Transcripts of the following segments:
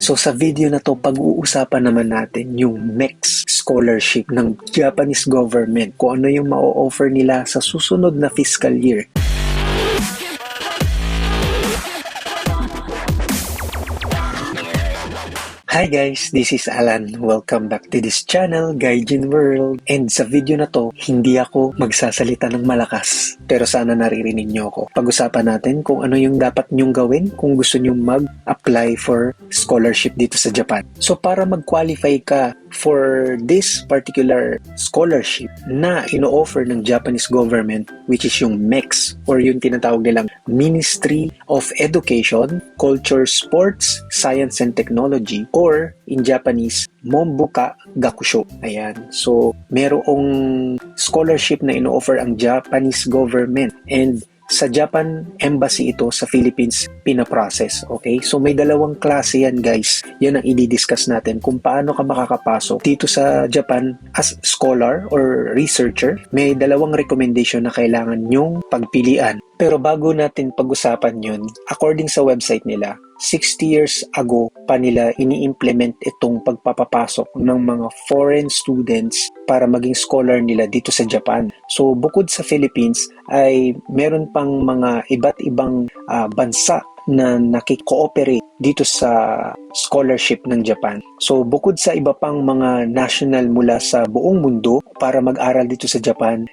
So sa video na to, pag-uusapan naman natin yung MEX scholarship ng Japanese government, kung ano yung ma-offer nila sa susunod na fiscal year. Hi guys, this is Alan. Welcome back to this channel, Gaijin World. And sa video na to, hindi ako magsasalita ng malakas. Pero sana naririnig nyo ako. Pag-usapan natin kung ano yung dapat nyong gawin kung gusto nyong mag-apply for scholarship dito sa Japan. So para mag-qualify ka for this particular scholarship na ino-offer ng Japanese government, which is yung MEX or yung tinatawag nilang Ministry of Education, Culture, Sports, Science and Technology, or in Japanese, Mombuka Gakusho. Ayan. So, merong scholarship na ino-offer ang Japanese government, and sa Japan Embassy ito sa Philippines pinaprocess. Okay? So may dalawang klase yan guys. Yan ang i-discuss natin kung paano ka makakapasok dito sa Japan as scholar or researcher. May dalawang recommendation na kailangan nyong pagpilian. Pero bago natin pag-usapan yun, according sa website nila, 60 years ago pa nila ini-implement itong pagpapapasok ng mga foreign students para maging scholar nila dito sa Japan. So bukod sa Philippines ay meron pang mga iba't ibang bansa na nakikooperate dito sa scholarship ng Japan. So bukod sa iba pang mga national mula sa buong mundo para mag-aral dito sa Japan,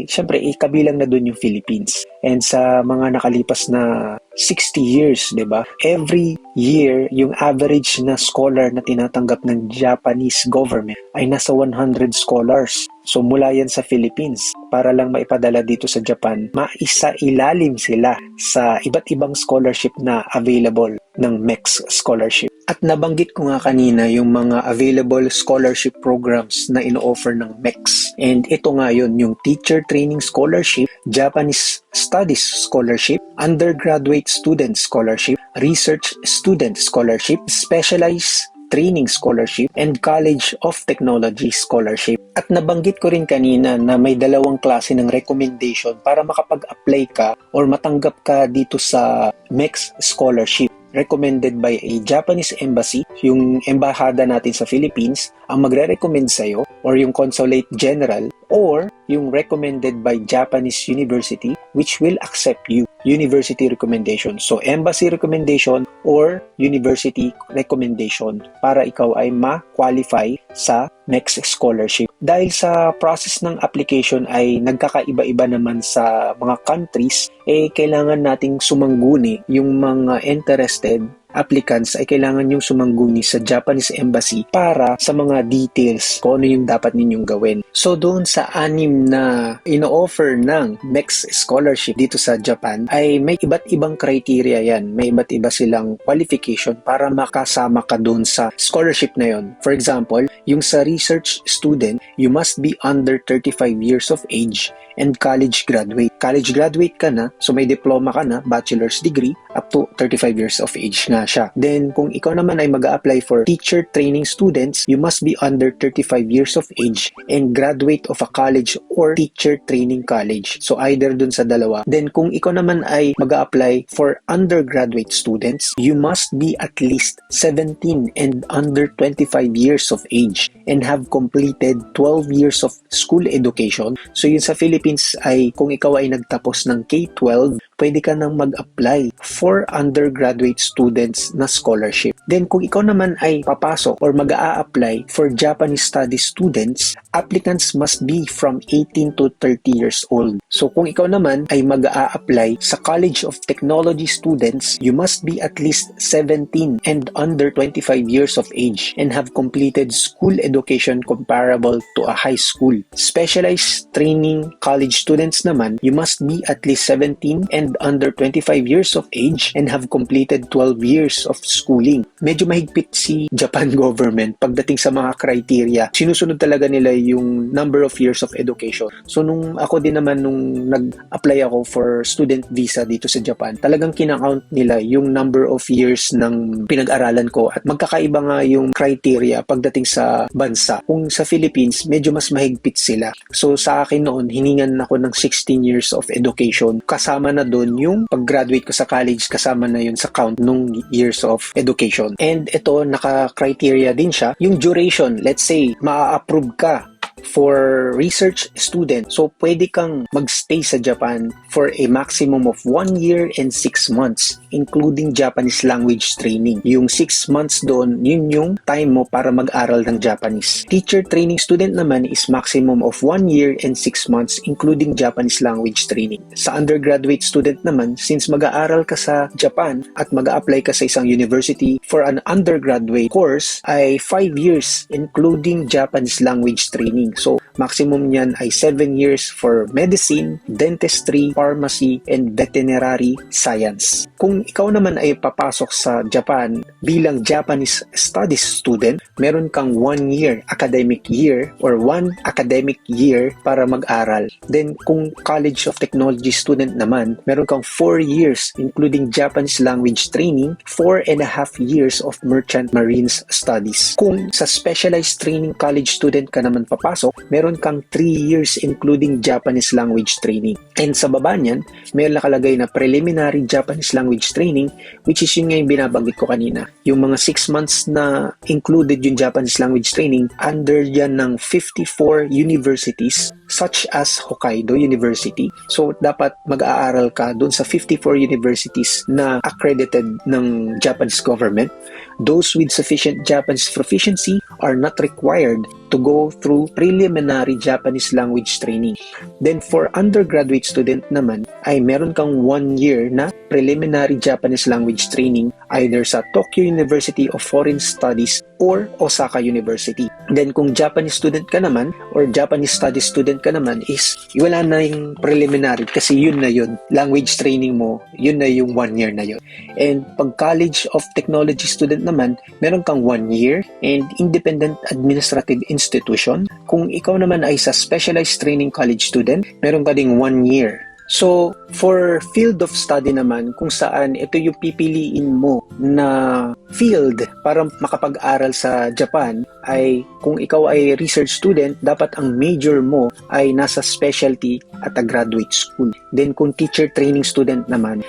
syempre kabilang na doon yung Philippines. And sa mga nakalipas na 60 years, 'di ba? Every year, yung average na scholar na tinatanggap ng Japanese government ay nasa 100 scholars. So mula yan sa Philippines para lang maipadala dito sa Japan, maisa-ilalim sila sa iba't ibang scholarship na available ng MEX scholarship. At nabanggit ko nga kanina yung mga available scholarship programs na ino-offer ng MEX. And ito nga yun, yung Teacher Training Scholarship, Japanese Studies Scholarship, Undergraduate Student Scholarship, Research Student Scholarship, Specialized Training Scholarship, and College of Technology Scholarship. At nabanggit ko rin kanina na may dalawang klase ng recommendation para makapag-apply ka or matanggap ka dito sa MEX scholarship. Recommended by a Japanese embassy, yung embahada natin sa Philippines, ang magre-recommend sa'yo, or yung consulate general, or yung recommended by Japanese university, which will accept you. University recommendation. So, embassy recommendation or university recommendation para ikaw ay ma-qualify sa MEX scholarship. Dahil sa process ng application ay nagkakaiba-iba naman sa mga countries, kailangan nating sumangguni yung mga interested applicants ay kailangan yung sumangguni sa Japanese Embassy para sa mga details kung ano yung dapat ninyong gawin. So doon sa 6 na ino-offer ng MEX scholarship dito sa Japan ay may iba't ibang criteria yan. May iba't iba silang qualification para makasama ka doon sa scholarship na yon. For example, yung sa research student, you must be under 35 years of age and college graduate. College graduate ka na, so may diploma ka na, bachelor's degree, up to 35 years of age nga siya. Then, kung ikaw naman ay mag-a-apply for teacher training students, you must be under 35 years of age and graduate of a college or teacher training college. So, either dun sa dalawa. Then, kung ikaw naman ay mag-a-apply for undergraduate students, you must be at least 17 and under 25 years of age and have completed 12 years of school education. So, yun sa Philippines ay kung ikaw ay nagtapos ng K-12, pwede ka nang mag-apply for undergraduate students na scholarship. Then kung ikaw naman ay papasok or mag-a-apply for Japanese studies students, applicants must be from 18 to 30 years old. So kung ikaw naman ay mag-a-apply sa College of Technology students, you must be at least 17 and under 25 years of age and have completed school education comparable to a high school. Specialized training college students naman, you must be at least 17 and under 25 years of age and have completed 12 years of schooling. Medyo mahigpit si Japan government pagdating sa mga criteria. Sinusunod talaga nila yung number of years of education. So nung ako din naman nung nag-apply ako for student visa dito sa Japan, talagang kinakount nila yung number of years ng pinag-aralan ko at magkakaiba nga yung criteria pagdating sa bansa. Kung sa Philippines, medyo mas mahigpit sila. So sa akin noon, hiningan ako ng 16 years of education. Kasama na doon yung pag-graduate ko sa college, kasama na yun sa count nung years of education. And ito, naka-criteria din siya. Yung duration, let's say, maa-approve ka for research student. So, pwede kang magstay sa Japan for a maximum of 1 year and 6 months, including Japanese language training. Yung 6 months doon, yun yung time mo para mag-aral ng Japanese. Teacher training student naman is maximum of 1 year and 6 months, including Japanese language training. Sa undergraduate student naman, since mag-aaral ka sa Japan at mag-a-apply ka sa isang university for an undergraduate course, ay 5 years, including Japanese language training. So, maximum niyan ay 7 years for medicine, dentistry, pharmacy, and veterinary science. Kung ikaw naman ay papasok sa Japan bilang Japanese studies student, meron kang 1 year academic year or 1 academic year para mag-aral. Then, kung College of Technology student naman, meron kang 4 years including Japanese language training, 4.5 years of merchant marines studies. Kung sa specialized training college student ka naman papasok, meron kang 3 years including Japanese language training. And sa baba niyan, may nakalagay na preliminary Japanese language training, which is yung ngayon binabanggit ko kanina. Yung mga 6 months na included yung Japanese language training, under yan ng 54 universities such as Hokkaido University. So, dapat mag-aaral ka dun sa 54 universities na accredited ng Japanese government. Those with sufficient Japanese proficiency are not required to go through preliminary Japanese language training. Then for undergraduate student naman, ay meron kang 1 year na preliminary Japanese language training either sa Tokyo University of Foreign Studies or Osaka University. Then kung Japanese student ka naman or Japanese studies student ka naman is wala na yung preliminary kasi yun na yun. Language training mo, yun na yung 1 year na yun. And pag College of Technology student naman, meron kang 1 year and independent administrative institution. Kung ikaw naman ay sa specialized training college student, meron ka ding 1 year. So, for field of study naman, kung saan ito yung pipiliin mo na field para makapag-aral sa Japan, ay kung ikaw ay research student, dapat ang major mo ay nasa specialty at a graduate school. Then kung teacher training student naman,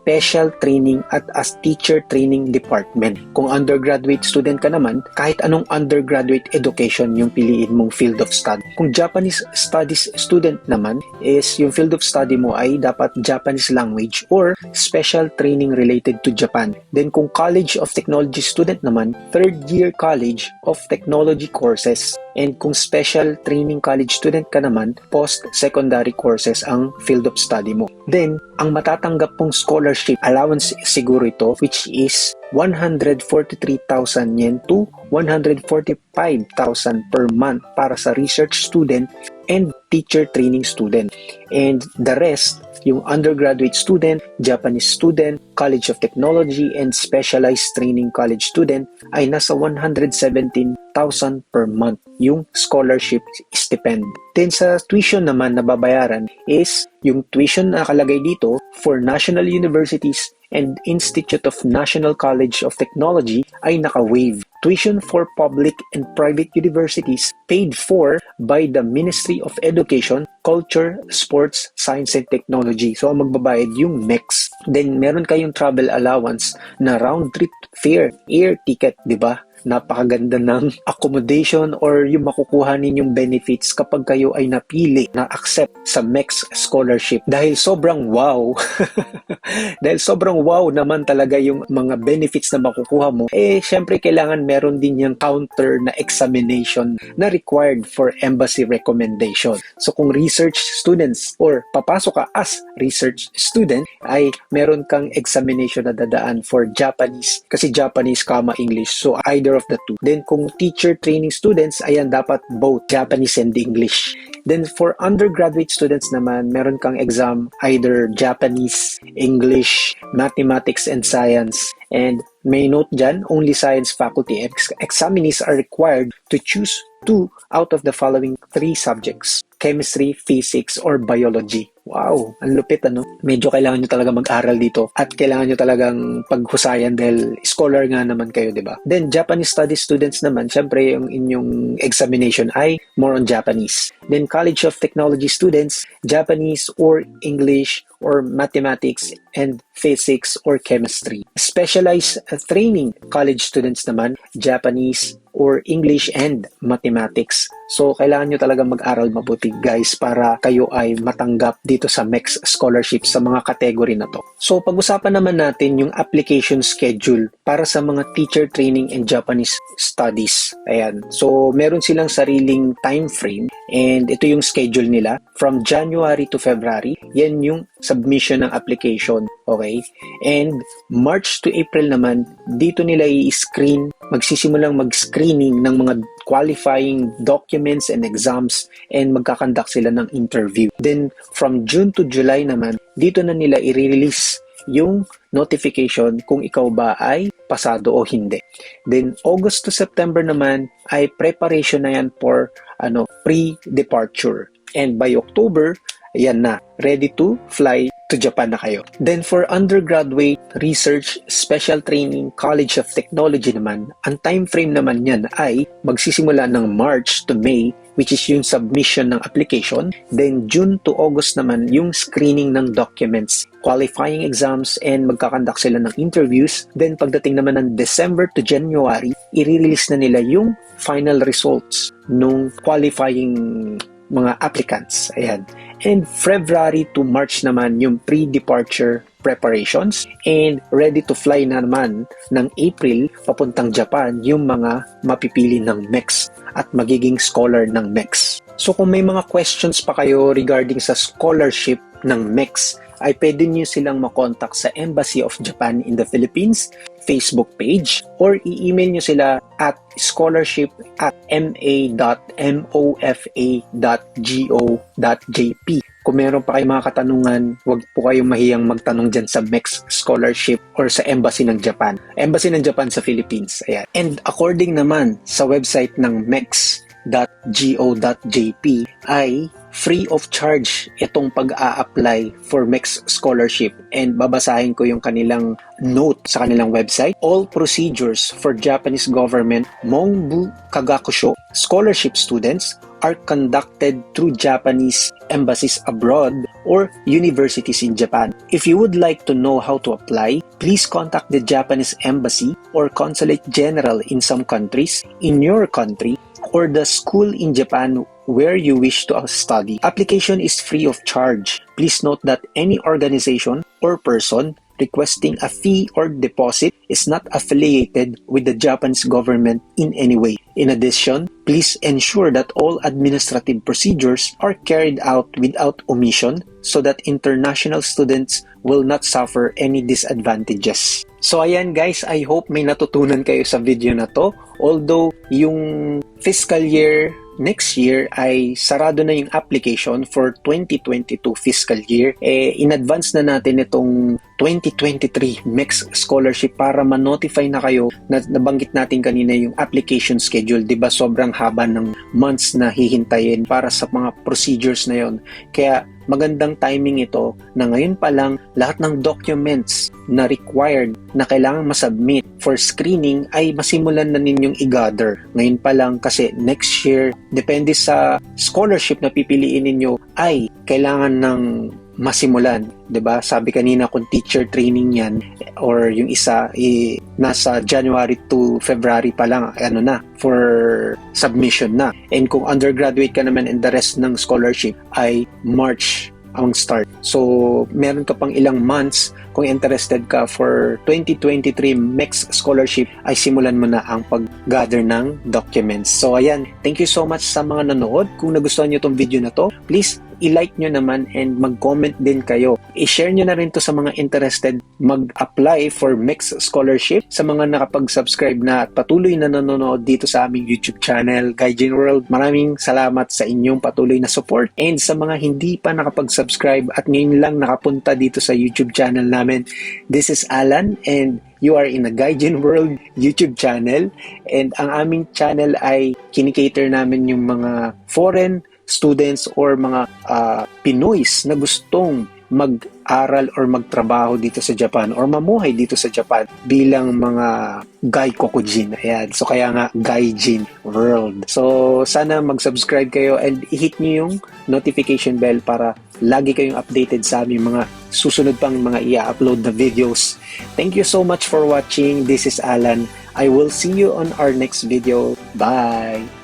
special training at as teacher training department. Kung undergraduate student ka naman, kahit anong undergraduate education yung piliin mong field of study. Kung Japanese studies student naman, is yung field of study mo ay dapat Japanese language or special training related to Japan. Then kung College of Technology student naman, third year College of Technology courses. And kung special training college student ka naman, post-secondary courses ang field of study mo. Then, ang matatanggap pong scholarship allowance siguro ito, which is 143,000 yen to 145,000 per month para sa research student and teacher training student. And the rest, yung undergraduate student, Japanese student, College of Technology, and specialized training college student ay nasa 117,000 per month yung scholarship stipend. Then sa tuition naman na babayaran is yung tuition na nakalagay dito for national universities and Institute of National College of Technology ay naka-waive. Tuition for public and private universities paid for by the Ministry of Education, Culture, Sports, Science, and Technology. So, ang magbabayad yung MEX. Then, meron kayong travel allowance na round-trip fare, air ticket, di ba? Napakaganda ng accommodation or yung makukuha ninyong benefits kapag kayo ay napili na accept sa MEX scholarship. Dahil sobrang wow, dahil sobrang wow naman talaga yung mga benefits na makukuha mo, syempre kailangan meron din yung counter na examination na required for embassy recommendation. So kung research students or papasok ka as research student, ay meron kang examination na dadaan for Japanese, kasi Japanese, English. So either of the two. Then kung teacher training students, ayan dapat both Japanese and English. Then for undergraduate students naman, meron kang exam either Japanese, English, mathematics, and science. And may note dyan, only science faculty examinees are required to choose 2 out of the following 3 subjects: chemistry, physics, or biology. Wow, ang lupit ano. Medyo kailangan nyo talaga mag-aral dito at kailangan nyo talagang paghusayan dahil scholar nga naman kayo, di ba? Then, Japanese studies students naman, syempre yung inyong examination ay more on Japanese. Then, College of Technology students, Japanese or English or mathematics and physics or chemistry. Specialized training, college students naman, Japanese or English and mathematics. So, kailangan nyo talaga mag-aral mabuti guys para kayo ay matanggap dito sa MEX Scholarship sa mga category na to. So, pag-usapan naman natin yung application schedule para sa mga teacher training and Japanese studies. Ayan. So, meron silang sariling time frame and ito yung schedule nila from January to February. Yan yung submission ng application. Okay? And March to April naman, dito nila i-screen, magsisimulang mag-screening ng mga qualifying documents and exams and magkakandak sila ng interview. Then, from June to July naman, dito na nila i-release yung notification kung ikaw ba ay pasado o hindi. Then, August to September naman ay preparation na yan for pre-departure. And by October, ayan na, ready to fly to Japan na kayo. Then for undergraduate, research, special training, College of Technology naman, ang time frame naman yan ay magsisimula ng March to May, which is yung submission ng application. Then June to August naman yung screening ng documents, qualifying exams, and magkakandak sila ng interviews. Then pagdating naman ng December to January, i-release na nila yung final results nung qualifying mga applicants. Ayan. And February to March naman yung pre-departure preparations, and ready to fly na naman ng April papuntang Japan yung mga mapipili ng MEX at magiging scholar ng MEX. So kung may mga questions pa kayo regarding sa scholarship ng MEX, ay pwede nyo silang makontak sa Embassy of Japan in the Philippines Facebook page, or i-email nyo sila at scholarship@ma.mofa.go.jp. Kung meron pa kayong mga katanungan, huwag po kayong mahiyang magtanong dyan sa MEX Scholarship or sa Embassy ng Japan. Embassy ng Japan sa Philippines. Ayan. And according naman sa website ng mex.go.jp ay free of charge itong pag-a-apply for MEX Scholarship, and babasahin ko yung kanilang note sa kanilang website. All procedures for Japanese government Mongbu Kagakusho scholarship students are conducted through Japanese embassies abroad or universities in Japan. If you would like to know how to apply, please contact the Japanese embassy or consulate general in some countries in your country or the school in Japan where you wish to study. Application is free of charge. Please note that any organization or person requesting a fee or deposit is not affiliated with the Japanese government in any way. In addition, please ensure that all administrative procedures are carried out without omission so that international students will not suffer any disadvantages. So ayan guys, I hope may natutunan kayo sa video na to. Although yung fiscal year next year ay sarado na yung application for 2022 fiscal year, in advance na natin itong 2023 MEX Scholarship para ma-notify na kayo na nabanggit natin kanina yung application schedule. Diba sobrang haba ng months na hihintayin para sa mga procedures na yon. Kaya magandang timing ito na ngayon pa lang lahat ng documents na required na kailangan masubmit for screening ay masimulan na ninyong i-gather. Ngayon pa lang kasi next year, depende sa scholarship na pipiliin ninyo, ay kailangan ng masimulan, 'di ba? Sabi kanina kung teacher training 'yan or yung isa nasa January to February pa lang for submission na. And kung undergraduate ka naman and the rest ng scholarship ay March ang start. So, meron ka pang ilang months kung interested ka for 2023 MEX Scholarship ay simulan mo na ang pag-gather ng documents. So, ayan. Thank you so much sa mga nanood. Kung nagustuhan nyo itong video na to, please i-like nyo naman and mag-comment din kayo. I-share nyo na rin to sa mga interested mag-apply for MEX Scholarship, sa mga nakapag-subscribe na at patuloy na nanonood dito sa aming YouTube channel, Gaijin World. Maraming salamat sa inyong patuloy na support, and sa mga hindi pa nakapag-subscribe at ngayon lang nakapunta dito sa YouTube channel namin, this is Alan and you are in a Gaijin World YouTube channel, and ang aming channel ay kinikater namin yung mga foreign students or mga Pinoys na gustong mag-aral or magtrabaho dito sa Japan or mamuhay dito sa Japan bilang mga Gaikokujin. Ayan. So kaya nga Gaijin World. So sana mag-subscribe kayo and i-hit nyo yung notification bell para lagi kayong updated sa aming mga susunod pang mga i-upload na videos. Thank you so much for watching. This is Alan. I will see you on our next video. Bye!